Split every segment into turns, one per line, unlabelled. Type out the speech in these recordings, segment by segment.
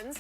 Suns.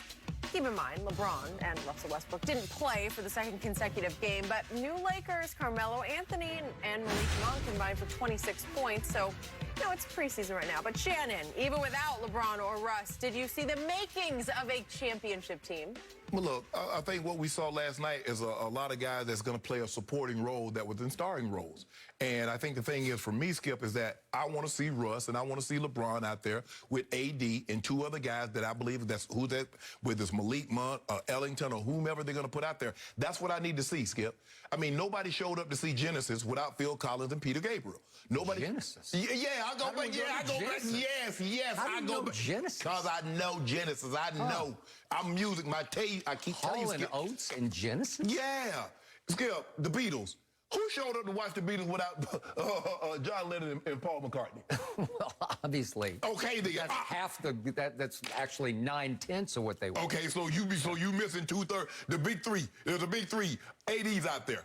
Keep in mind, LeBron and Russell Westbrook didn't play for the second consecutive game, but new Lakers, Carmelo Anthony and Malik Monk combined for 26 points. So, you know, it's preseason right now. But Shannon, even without LeBron or Russ, did you see the makings of a championship team?
Well, look, I think what we saw last night is a lot of guys that's going to play a supporting role that was in starring roles. And I think the thing is, for me, Skip, is that I want to see Russ and I want to see LeBron out there with AD and two other guys that I believe with this Malik Monk, Ellington, or whomever they're going to put out there. That's what I need to see, Skip. I mean, nobody showed up to see Genesis without Phil Collins and Peter Gabriel. Nobody.
Genesis?
Yeah, I go back. Yeah, I go back. Yes,
I go back. Genesis?
Because I know Genesis. I know. I'm music. My taste. I keep telling you,
Hall & Oates and Genesis?
Yeah. Skip, the Beatles. Who showed up to watch the Beatles without John Lennon and Paul McCartney?
Well, obviously.
Okay, then.
That's half the. That's actually 9/10 of what they were.
Okay, so you missing 2/3. The big three. There's a big three. AD's out there.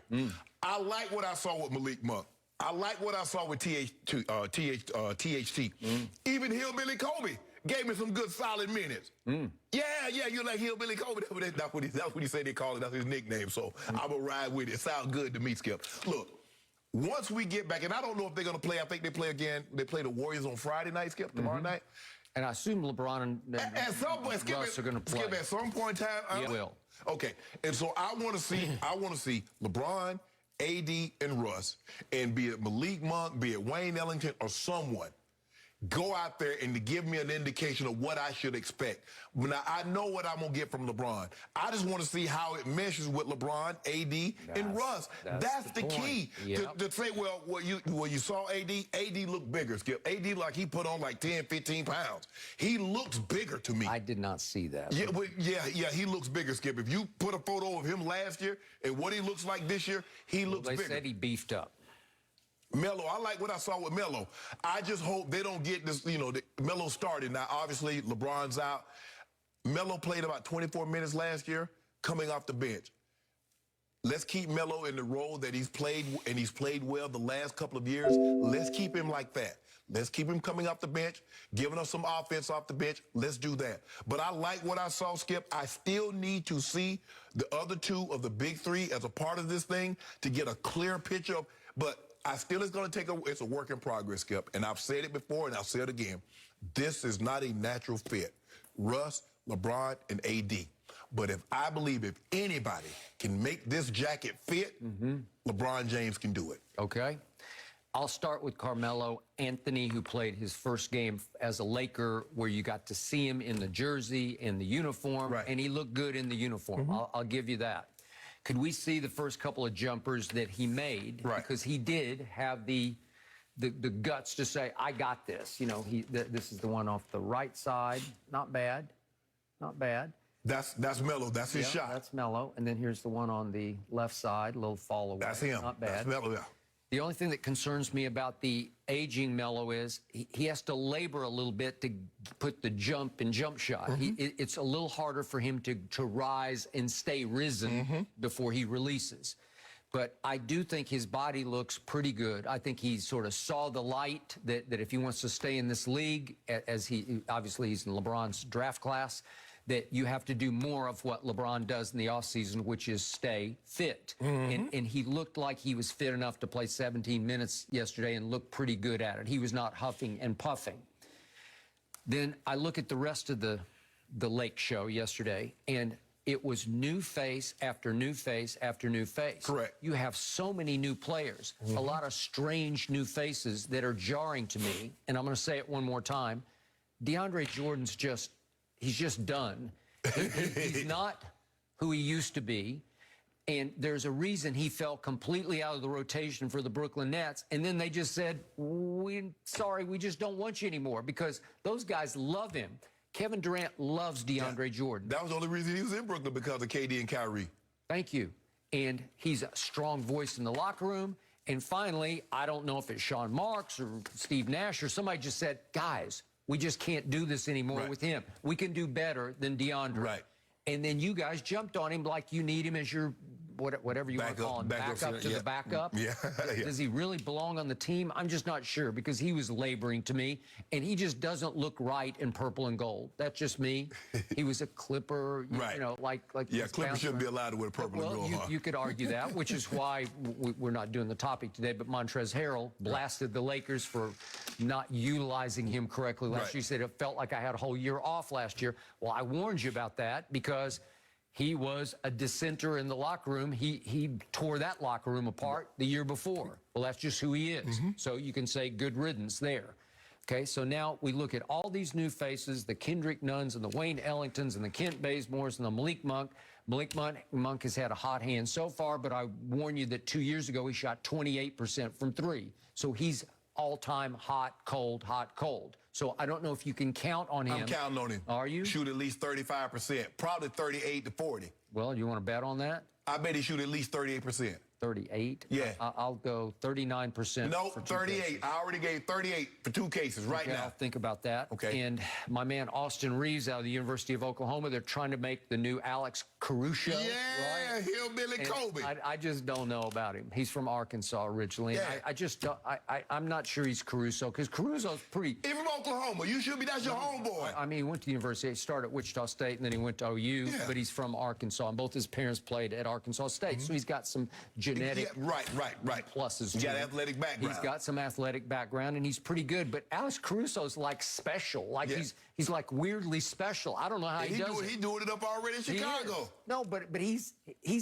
I like what I saw with Malik Monk. I like what I saw with THT. Even Hillbilly Kobe gave me some good solid minutes. Yeah, you like Hillbilly Kobe. That's what he said they call it. That's his nickname. So I'm going to ride with it. It sounds good to me, Skip. Look, once we get back, and I don't know if they're going to play. I think they play again. They play the Warriors on Friday night, Skip, tomorrow night.
And I assume LeBron and
at some point, Skip,
Russ are going to play.
Skip, at some point in time,
He will.
Okay, and so I want to see LeBron, AD, and Russ, and be it Malik Monk, be it Wayne Ellington, or someone, go out there and to give me an indication of what I should expect. Now, I know what I'm going to get from LeBron. I just want to see how it meshes with LeBron, AD, and Russ. That's the key. Yep. To say, well, you saw AD looked bigger, Skip. AD, like, he put on like 10, 15 pounds. He looks bigger to me.
I did not see that.
Yeah, he looks bigger, Skip. If you put a photo of him last year and what he looks like this year, he looks bigger.
They said he beefed up.
Melo, I like what I saw with Melo. I just hope they don't get this, Melo started. Now, obviously, LeBron's out. Melo played about 24 minutes last year coming off the bench. Let's keep Melo in the role that he's played, and he's played well the last couple of years. Let's keep him like that. Let's keep him coming off the bench, giving us some offense off the bench. Let's do that. But I like what I saw, Skip. I still need to see the other two of the big three as a part of this thing to get a clear picture of, but I still is going to take it's a work in progress, Skip. And I've said it before and I'll say it again. This is not a natural fit. Russ, LeBron, and AD. But I believe if anybody can make this jacket fit, LeBron James can do it.
Okay. I'll start with Carmelo Anthony, who played his first game as a Laker, where you got to see him in the jersey, in the uniform, and he looked good in the uniform. I'll give you that. Could we see the first couple of jumpers that he made? Because he did have the guts to say, I got this. This is the one off the right side. Not bad. Not bad.
That's Melo. That's his shot.
That's Melo. And then here's the one on the left side, a little fall away.
That's him.
Not bad.
That's Melo, yeah.
The only thing that concerns me about the aging Melo is he has to labor a little bit to put the jump shot. It's a little harder for him to rise and stay risen before he releases. But I do think his body looks pretty good. I think he sort of saw the light that if he wants to stay in this league, as obviously he's in LeBron's draft class, that you have to do more of what LeBron does in the offseason, which is stay fit. And he looked like he was fit enough to play 17 minutes yesterday and looked pretty good at it. He was not huffing and puffing. Then I look at the rest of the Lake show yesterday, and it was new face after new face after new face.
Correct.
You have so many new players, a lot of strange new faces that are jarring to me. And I'm going to say it one more time. DeAndre Jordan's he's just done. He's not who he used to be. And there's a reason he fell completely out of the rotation for the Brooklyn Nets. And then they just said, sorry, we just don't want you anymore, because those guys love him. Kevin Durant loves DeAndre Jordan.
That was the only reason he was in Brooklyn, because of KD and Kyrie.
Thank you. And he's a strong voice in the locker room. And finally, I don't know if it's Sean Marks or Steve Nash or somebody just said, guys, we just can't do this anymore with him. We can do better than DeAndre.
Right.
And then you guys jumped on him like you need him as your whatever you want to call him, backup to the backup.
Yeah.
Does he really belong on the team? I'm just not sure, because he was laboring to me, and he just doesn't look right in purple and gold. That's just me. He was a Clipper,
right.
You know, like
yeah, Clipper shouldn't be allowed to wear purple and gold.
You could argue that, which is why we're not doing the topic today. But Montrezl Harrell blasted the Lakers for not utilizing him correctly last year. He said it felt like I had a whole year off last year. Well, I warned you about that, because he was a dissenter in the locker room. He tore that locker room apart the year before. Well, that's just who he is. So you can say good riddance there. Okay, so now we look at all these new faces, the Kendrick Nuns and the Wayne Ellingtons and the Kent Bazemores and the Malik Monk. Malik Monk has had a hot hand so far, but I warn you that 2 years ago he shot 28% from three. So he's all-time hot, cold, hot, cold. So I don't know if you can count on him.
I'm counting on him.
Are you?
Shoot at least 35%, probably 38 to 40.
Well, you want to bet on that?
I bet he shoot at least 38%.
38?
Yeah.
I'll go 39%.
No,
for 2
38.
cases.
I already gave 38 for 2 cases right now.
I'll think about that.
Okay.
And my man Austin Reeves out of the University of Oklahoma, they're trying to make the new Alex Caruso.
Yeah,
right?
Hillbilly
And
Kobe.
I just don't know about him. He's from Arkansas originally.
Yeah.
I just don't, I'm not sure he's Caruso, because Caruso's pretty...
Even from Oklahoma, you should be, that's your homeboy.
I mean, he went to the university. He started at Wichita State, and then he went to OU, but he's from Arkansas, and both his parents played at Arkansas State, so he's got some genetic
right.
pluses.
He got athletic background.
He's got some athletic background, and he's pretty good, but Alex Caruso's like special. Like he's like weirdly special. I don't know how he does it.
He's doing it up already in Chicago.
No, but he's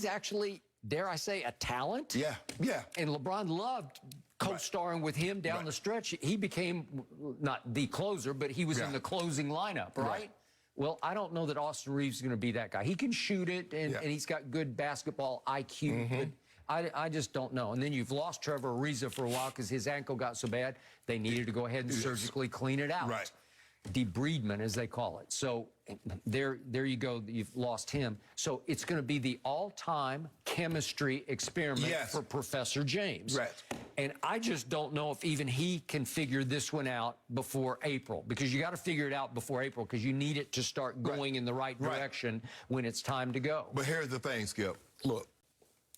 actually, dare I say, a talent.
Yeah.
And LeBron loved co-starring with him down the stretch. He became not the closer, but he was in the closing lineup, right? Well, I don't know that Austin Reeves is going to be that guy. He can shoot it, and he's got good basketball IQ, but I just don't know. And then you've lost Trevor Ariza for a while because his ankle got so bad, they needed to go ahead and surgically clean it out.
Right.
Debridement, as they call it. So there you go. You've lost him. So it's going to be the all-time chemistry experiment for Professor James.
Right.
And I just don't know if even he can figure this one out before April, because you got to figure it out before April, because you need it to start going in the right direction when it's time to go.
But here's the thing, Skip. Look,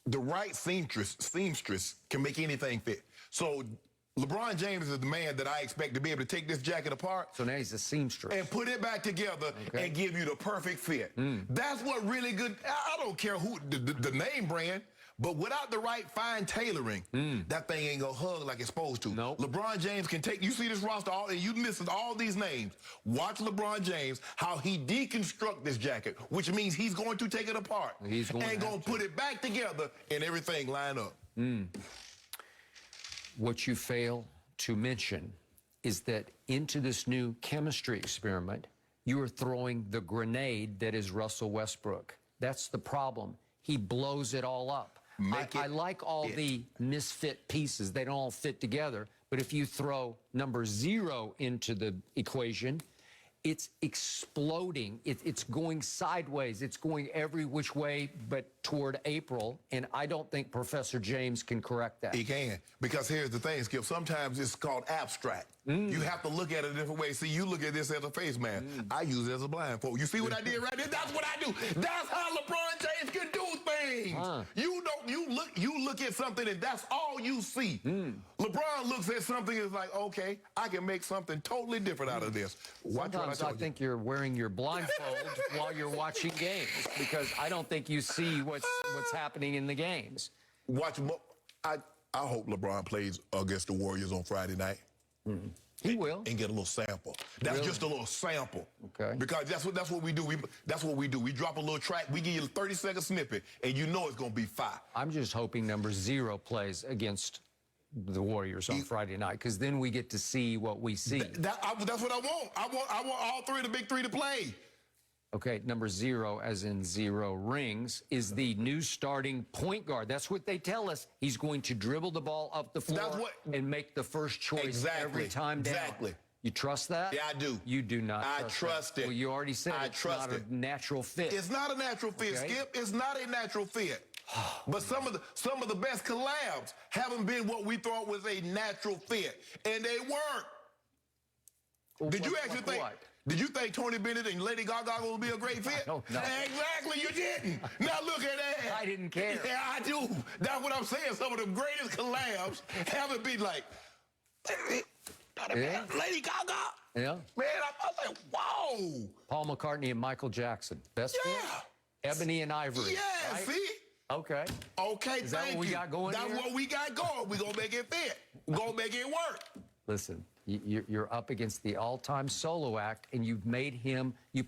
the right seamstress can make anything fit. So LeBron James is the man that I expect to be able to take this jacket apart.
So now he's a seamstress.
And put it back together and give you the perfect fit. That's what really good, I don't care who, the name brand, but without the right fine tailoring, that thing ain't gonna hug like it's supposed to.
Nope.
LeBron James can take, you see this roster, and you listen to all these names. Watch LeBron James, how he deconstruct this jacket, which means he's going to take it apart.
He's going
to put it back together and everything line up.
What you fail to mention is that into this new chemistry experiment, you are throwing the grenade that is Russell Westbrook. That's the problem. He blows it all up. I like all the misfit pieces. They don't all fit together. But if you throw number 0 into the equation, it's exploding. It's going sideways. It's going every which way but toward April. And I don't think Professor James can correct that.
He can. Because here's the thing, Skip. Sometimes it's called abstract. You have to look at it a different way. See, you look at this as a face man. I use it as a blindfold. You see what I did right there? That's what I do. That's how LeBron James can do things. You look at something and that's all you see. LeBron looks at something and is like, okay, I can make something totally different out of this.
Sometimes I think you're wearing your blindfold while you're watching games, because I don't think you see what's happening in the games.
I hope LeBron plays against the Warriors on Friday night.
He will.
And get a little sample. That's just a little sample.
Okay.
Because that's what we do. That's what we do. We drop a little track. We give you a 30-second snippet, and you know it's going to be fire.
I'm just hoping number 0 plays against the Warriors on Friday night, because then we get to see what we see.
That's what I want. I want all three of the big three to play.
Okay, number 0, as in 0 rings, is the new starting point guard. That's what they tell us. He's going to dribble the ball up the floor and make the first choice every time down. You trust that?
Yeah, I do.
You do not.
I trust it.
Well, you already said it's not a natural fit.
It's not a natural fit, Skip. It's not a natural fit. But some of the best collabs haven't been what we thought was a natural fit, and they weren't.
Well,
Did you actually think? Did you think Tony Bennett and Lady Gaga would be a great fit?
No.
Exactly, you didn't. Now look at that.
I didn't care.
Yeah, I do. That's what I'm saying. Some of the greatest collabs haven't been like, Lady Gaga.
Yeah.
Man, I was like, whoa.
Paul McCartney and Michael Jackson. Best fit? Ebony and Ivory.
Yeah,
right?
see?
Okay.
Okay,
Is that what we got going
That's
here?
what we got going. We're going to make it fit. We're going to make it work.
Listen, you're up against the all-time solo act, and you've made him, you